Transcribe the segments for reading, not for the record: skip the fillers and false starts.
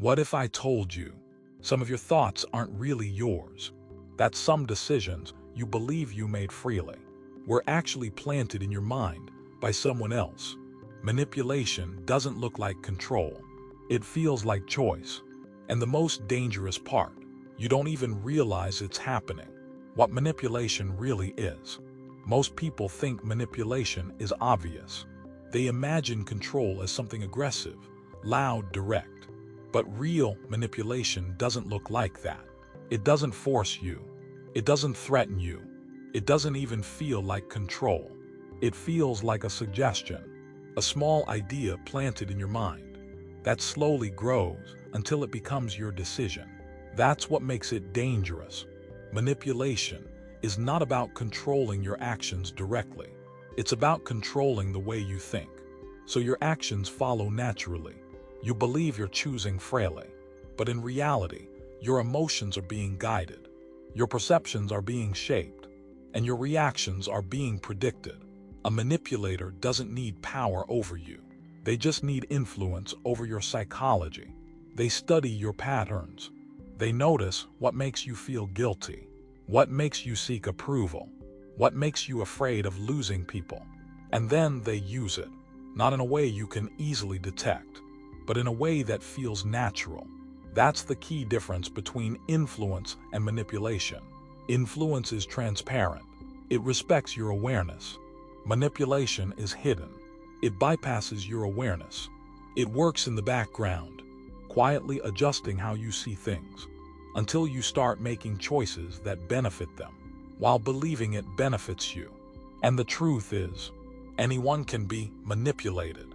What if I told you some of your thoughts aren't really yours? That some decisions you believe you made freely were actually planted in your mind by someone else. Manipulation doesn't look like control. It feels like choice. And the most dangerous part, you don't even realize it's happening. What manipulation really is. Most people think manipulation is obvious. They imagine control as something aggressive, loud, direct. But real manipulation doesn't look like that. It doesn't force you. It doesn't threaten you. It doesn't even feel like control. It feels like a suggestion, a small idea planted in your mind that slowly grows until it becomes your decision. That's what makes it dangerous. Manipulation is not about controlling your actions directly. It's about controlling the way you think, so your actions follow naturally. You believe you're choosing freely, but in reality, your emotions are being guided, your perceptions are being shaped, and your reactions are being predicted. A manipulator doesn't need power over you. They just need influence over your psychology. They study your patterns. They notice what makes you feel guilty, what makes you seek approval, what makes you afraid of losing people. And then they use it, not in a way you can easily detect, but in a way that feels natural. That's the key difference between influence and manipulation. Influence is transparent. It respects your awareness. Manipulation is hidden. It bypasses your awareness. It works in the background, quietly adjusting how you see things, until you start making choices that benefit them, while believing it benefits you. And the truth is, anyone can be manipulated.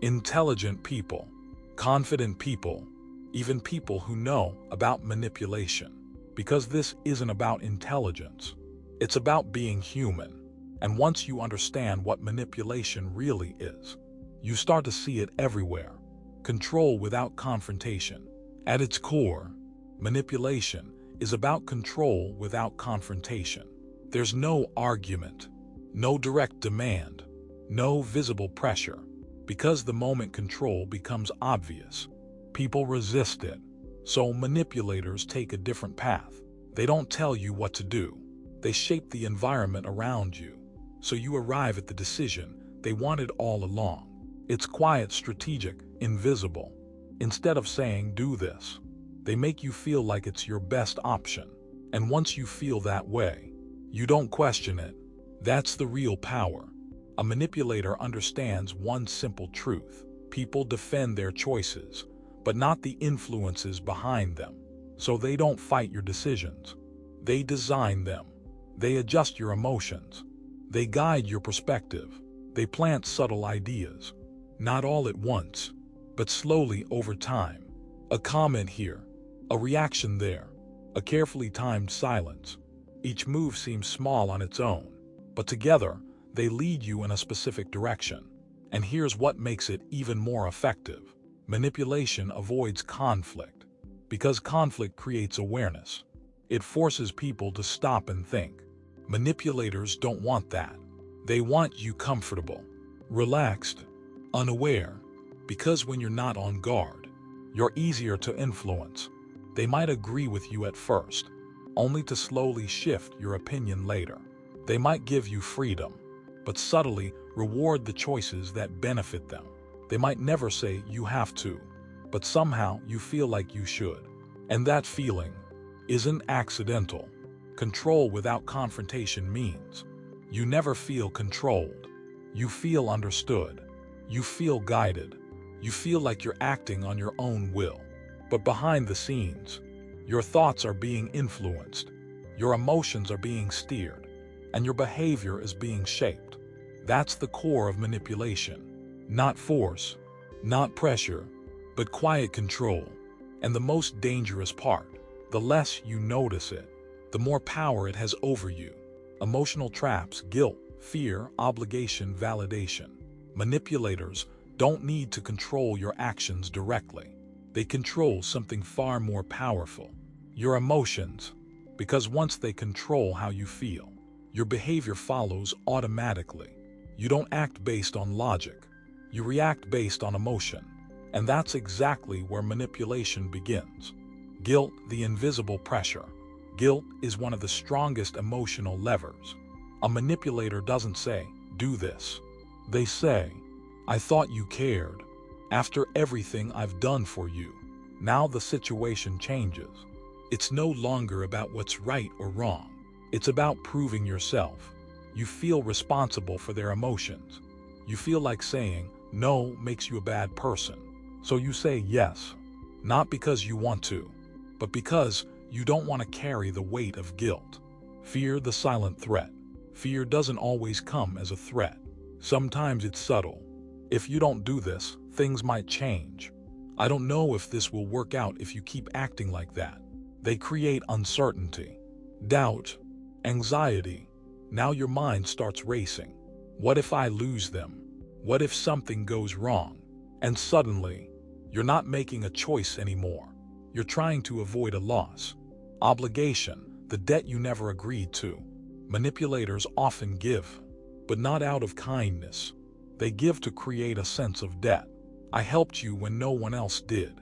Intelligent people, confident people, even people who know about manipulation. Because this isn't about intelligence. It's about being human. And once you understand what manipulation really is, you start to see it everywhere. Control without confrontation. At its core, manipulation is about control without confrontation. There's no argument, no direct demand, no visible pressure. Because the moment control becomes obvious, people resist it. So manipulators take a different path. They don't tell you what to do. They shape the environment around you, so you arrive at the decision they wanted all along. It's quiet, strategic, invisible. Instead of saying, do this, they make you feel like it's your best option. And once you feel that way, you don't question it. That's the real power. A manipulator understands one simple truth. People defend their choices, but not the influences behind them. So they don't fight your decisions. They design them. They adjust your emotions. They guide your perspective. They plant subtle ideas, not all at once, but slowly over time. A comment here, a reaction there, a carefully timed silence. Each move seems small on its own, but together they lead you in a specific direction. And here's what makes it even more effective. Manipulation avoids conflict, because conflict creates awareness. It forces people to stop and think. Manipulators don't want that. They want you comfortable, relaxed, unaware, because when you're not on guard, you're easier to influence. They might agree with you at first, only to slowly shift your opinion later. They might give you freedom, but subtly reward the choices that benefit them. They might never say you have to, but somehow you feel like you should. And that feeling isn't accidental. Control without confrontation means you never feel controlled. You feel understood. You feel guided. You feel like you're acting on your own will. But behind the scenes, your thoughts are being influenced, your emotions are being steered, and your behavior is being shaped. That's the core of manipulation. Not force, not pressure, but quiet control. And the most dangerous part, the less you notice it, the more power it has over you. Emotional traps, guilt, fear, obligation, validation. Manipulators don't need to control your actions directly. They control something far more powerful, your emotions. Because once they control how you feel, your behavior follows automatically. You don't act based on logic. You react based on emotion. And that's exactly where manipulation begins. Guilt, the invisible pressure. Guilt is one of the strongest emotional levers. A manipulator doesn't say, "Do this." They say, "I thought you cared. After everything I've done for you." Now the situation changes. It's no longer about what's right or wrong. It's about proving yourself. You feel responsible for their emotions. You feel like saying no makes you a bad person. So you say yes, not because you want to, but because you don't want to carry the weight of guilt. Fear, the silent threat. Fear doesn't always come as a threat. Sometimes it's subtle. If you don't do this, things might change. I don't know if this will work out if you keep acting like that. They create uncertainty, doubt, anxiety. Now your mind starts racing. What if I lose them? What if something goes wrong? And suddenly, you're not making a choice anymore. You're trying to avoid a loss. Obligation, the debt you never agreed to. Manipulators often give, but not out of kindness. They give to create a sense of debt. I helped you when no one else did.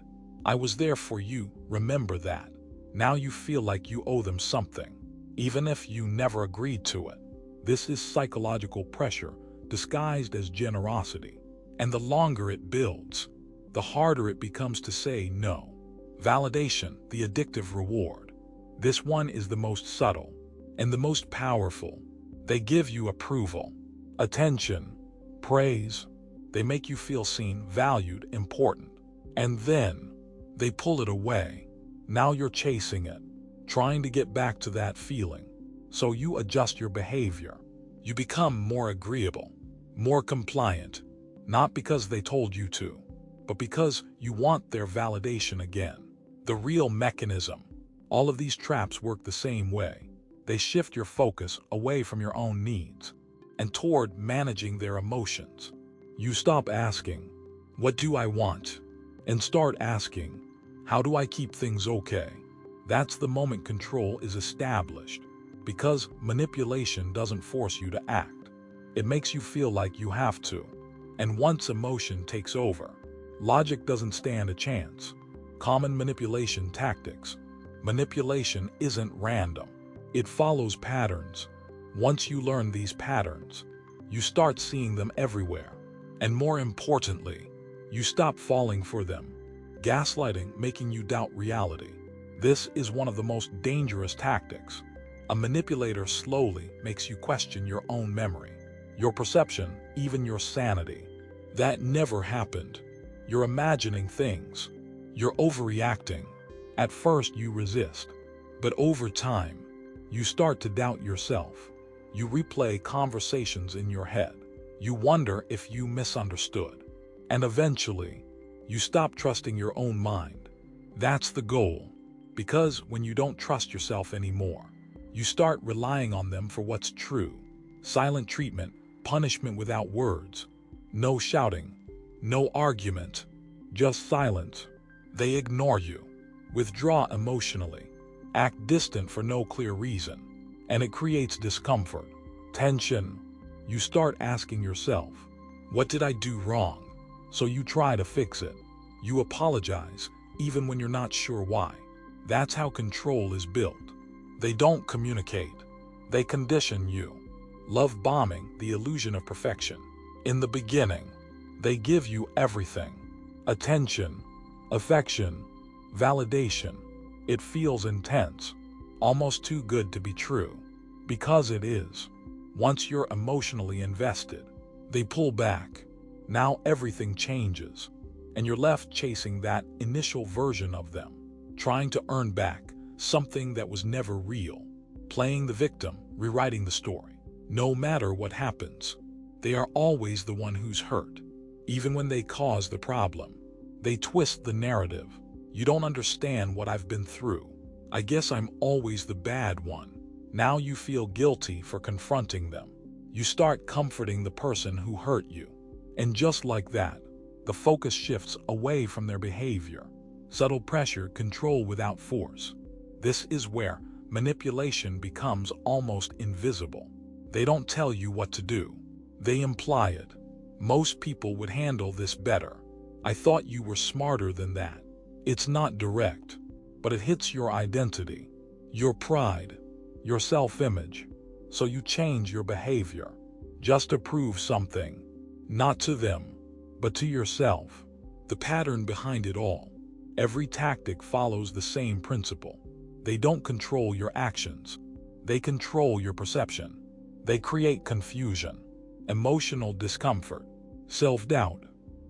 I was there for you, remember that. Now you feel like you owe them something, even if you never agreed to it. This is psychological pressure disguised as generosity. And the longer it builds, the harder it becomes to say no. Validation, the addictive reward. This one is the most subtle and the most powerful. They give you approval, attention, praise. They make you feel seen, valued, important. And then they pull it away. Now you're chasing it, trying to get back to that feeling. So you adjust your behavior. You become more agreeable, more compliant, not because they told you to, but because you want their validation again. The real mechanism. All of these traps work the same way. They shift your focus away from your own needs and toward managing their emotions. You stop asking, "What do I want?" and start asking, "How do I keep things okay?" That's the moment control is established, because manipulation doesn't force you to act. It makes you feel like you have to. And once emotion takes over, logic doesn't stand a chance. Common manipulation tactics. Manipulation isn't random. It follows patterns. Once you learn these patterns, you start seeing them everywhere. And more importantly, you stop falling for them. Gaslighting, making you doubt reality. This is one of the most dangerous tactics. A manipulator slowly makes you question your own memory, your perception, even your sanity. That never happened. You're imagining things. You're overreacting. At first you resist, but over time, you start to doubt yourself. You replay conversations in your head. You wonder if you misunderstood. And eventually, you stop trusting your own mind. That's the goal. Because when you don't trust yourself anymore, you start relying on them for what's true. Silent treatment, punishment without words. No shouting, no argument, just silence. They ignore you, withdraw emotionally, act distant for no clear reason, and it creates discomfort, tension. You start asking yourself, "What did I do wrong?" So you try to fix it. You apologize, even when you're not sure why. That's how control is built. They don't communicate. They condition you. Love bombing, the illusion of perfection. In the beginning, they give you everything. Attention, affection, validation. It feels intense, almost too good to be true. Because it is. Once you're emotionally invested, they pull back. Now everything changes, and you're left chasing that initial version of them, trying to earn back something that was never real, playing the victim, rewriting the story. No matter what happens, they are always the one who's hurt. Even when they cause the problem, they twist the narrative. "You don't understand what I've been through. I guess I'm always the bad one." Now you feel guilty for confronting them. You start comforting the person who hurt you. And just like that, the focus shifts away from their behavior. Subtle pressure, control without force. This is where manipulation becomes almost invisible. They don't tell you what to do. They imply it. Most people would handle this better. I thought you were smarter than that. It's not direct, but it hits your identity, your pride, your self-image. So you change your behavior just to prove something, not to them, but to yourself. The pattern behind it all. Every tactic follows the same principle. They don't control your actions. They control your perception. They create confusion, emotional discomfort, self-doubt,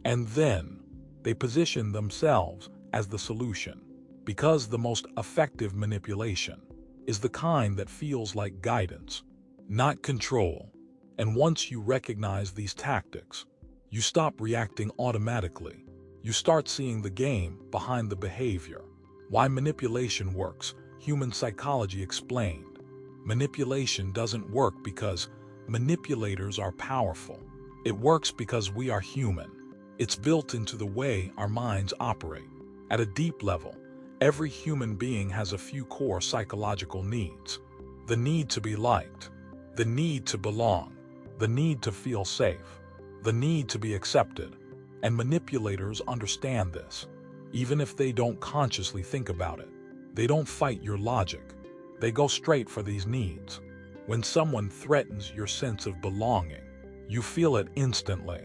and then they position themselves as the solution. Because the most effective manipulation is the kind that feels like guidance, not control. And once you recognize these tactics, you stop reacting automatically. You start seeing the game behind the behavior. Why manipulation works, human psychology explained. Manipulation doesn't work because manipulators are powerful. It works because we are human. It's built into the way our minds operate. At a deep level, every human being has a few core psychological needs. The need to be liked, the need to belong, the need to feel safe, the need to be accepted. And manipulators understand this, even if they don't consciously think about it. They don't fight your logic. They go straight for these needs. When someone threatens your sense of belonging, you feel it instantly.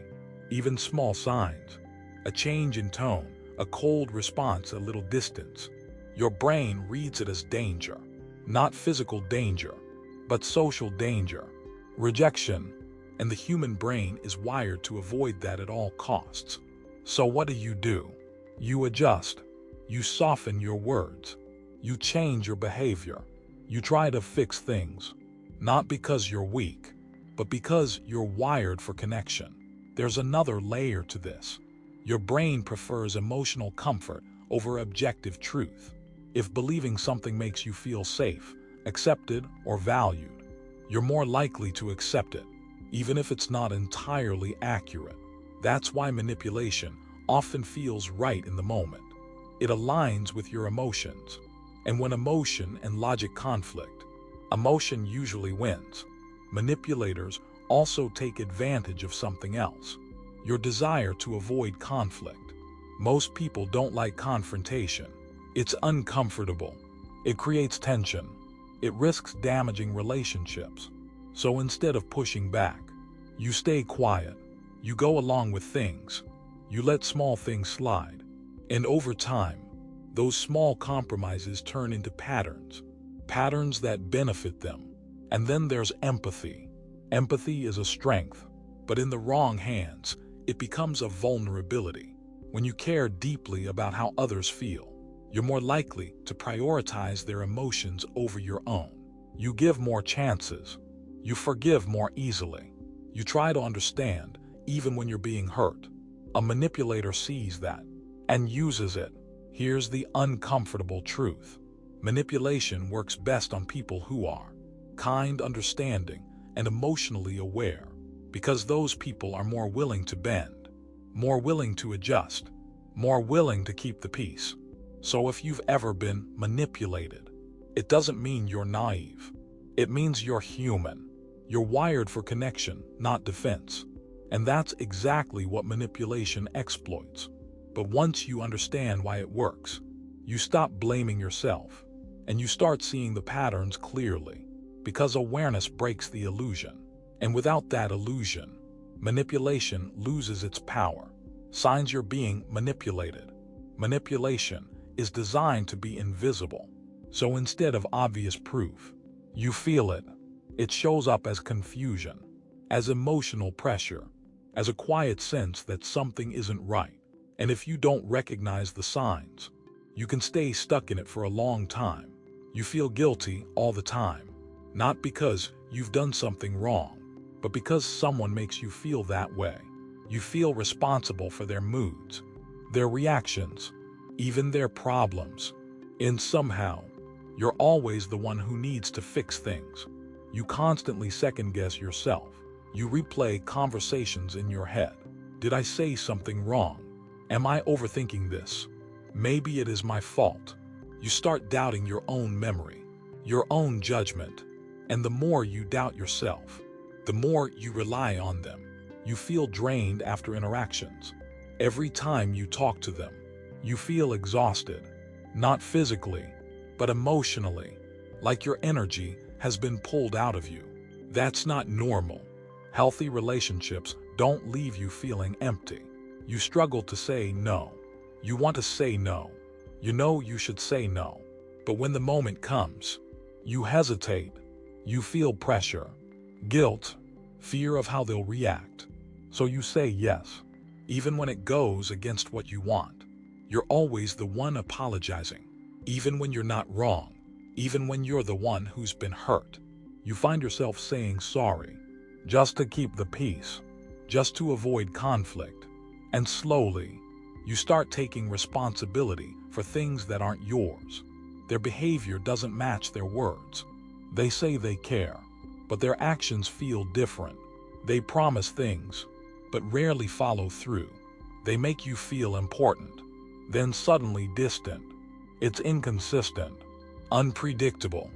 Even small signs, a change in tone, a cold response, a little distance. Your brain reads it as danger. Not physical danger, but social danger, rejection, and the human brain is wired to avoid that at all costs. So what do? You adjust. You soften your words. You change your behavior. You try to fix things, not because you're weak, but because you're wired for connection. There's another layer to this. Your brain prefers emotional comfort over objective truth. If believing something makes you feel safe, accepted, or valued, you're more likely to accept it, even if it's not entirely accurate. That's why manipulation often feels right in the moment. It aligns with your emotions. And when emotion and logic conflict, emotion usually wins. Manipulators also take advantage of something else: your desire to avoid conflict. Most people don't like confrontation. It's uncomfortable. It creates tension. It risks damaging relationships. So instead of pushing back, you stay quiet. You go along with things. You let small things slide. And over time, those small compromises turn into patterns that benefit them. And then there's empathy. Empathy is a strength, but in the wrong hands, it becomes a vulnerability. When you care deeply about how others feel, you're more likely to prioritize their emotions over your own. You give more chances. You forgive more easily. You try to understand, even when you're being hurt. A manipulator sees that and uses it. Here's the uncomfortable truth. Manipulation works best on people who are kind, understanding, and emotionally aware, because those people are more willing to bend, more willing to adjust, more willing to keep the peace. So if you've ever been manipulated, it doesn't mean you're naive. It means you're human. You're wired for connection, not defense. And that's exactly what manipulation exploits. But once you understand why it works, you stop blaming yourself, and you start seeing the patterns clearly, because awareness breaks the illusion. And without that illusion, manipulation loses its power. Signs you're being manipulated. Manipulation is designed to be invisible. So instead of obvious proof, you feel it. It shows up as confusion, as emotional pressure, as a quiet sense that something isn't right. And if you don't recognize the signs, you can stay stuck in it for a long time. You feel guilty all the time, not because you've done something wrong, but because someone makes you feel that way. You feel responsible for their moods, their reactions, even their problems. And somehow, you're always the one who needs to fix things. You constantly second-guess yourself. You replay conversations in your head. Did I say something wrong? Am I overthinking this? Maybe it is my fault. You start doubting your own memory, your own judgment. And the more you doubt yourself, the more you rely on them. You feel drained after interactions. Every time you talk to them, you feel exhausted, not physically, but emotionally, like your energy has been pulled out of you. That's not normal. Healthy relationships don't leave you feeling empty. You struggle to say no. You want to say no. You know you should say no. But when the moment comes, you hesitate. You feel pressure, guilt, fear of how they'll react. So you say yes, even when it goes against what you want. You're always the one apologizing, even when you're not wrong, even when you're the one who's been hurt. You find yourself saying sorry, just to keep the peace, just to avoid conflict. And slowly, you start taking responsibility for things that aren't yours. Their behavior doesn't match their words. They say they care, but their actions feel different. They promise things, but rarely follow through. They make you feel important, then suddenly distant. It's inconsistent, unpredictable,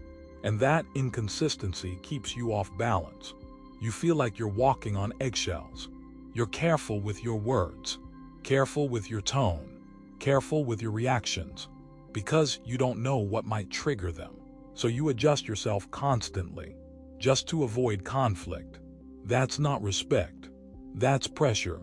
and that inconsistency keeps you off balance. You feel like you're walking on eggshells. You're careful with your words, careful with your tone, careful with your reactions, because you don't know what might trigger them. So you adjust yourself constantly, just to avoid conflict. That's not respect. That's pressure.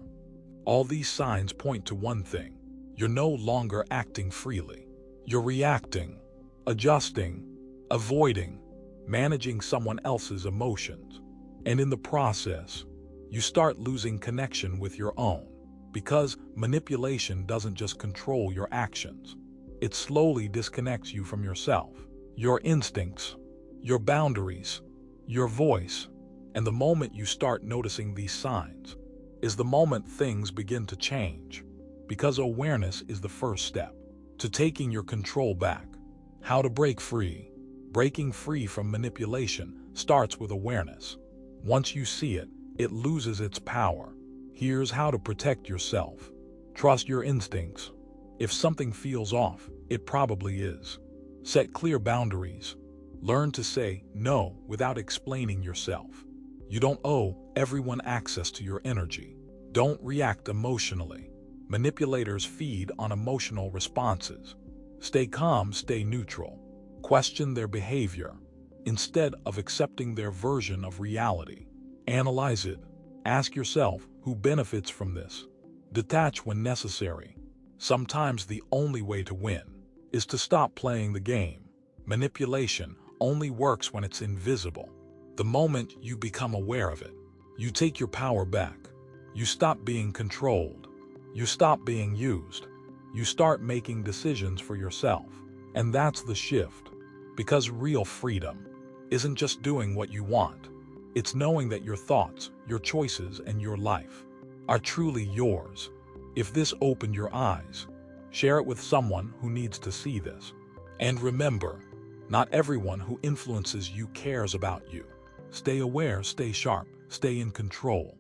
All these signs point to one thing. You're no longer acting freely. You're reacting, adjusting, avoiding, managing someone else's emotions. And in the process, you start losing connection with your own, because manipulation doesn't just control your actions. It slowly disconnects you from yourself, your instincts, your boundaries, your voice. And the moment you start noticing these signs is the moment things begin to change, because awareness is the first step to taking your control back. How to break free. Breaking free from manipulation starts with awareness. Once you see it, it loses its power. Here's how to protect yourself. Trust your instincts. If something feels off, it probably is. Set clear boundaries. Learn to say no without explaining yourself. You don't owe everyone access to your energy. Don't react emotionally. Manipulators feed on emotional responses. Stay calm, stay neutral. Question their behavior instead of accepting their version of reality. Analyze it. Ask yourself who benefits from this. Detach when necessary. Sometimes the only way to win is to stop playing the game. Manipulation only works when it's invisible. The moment you become aware of it, you take your power back. You stop being controlled. You stop being used. You start making decisions for yourself. And that's the shift. Because real freedom isn't just doing what you want. It's knowing that your thoughts, your choices, and your life are truly yours. If this opened your eyes, share it with someone who needs to see this. And remember, not everyone who influences you cares about you. Stay aware, stay sharp, stay in control.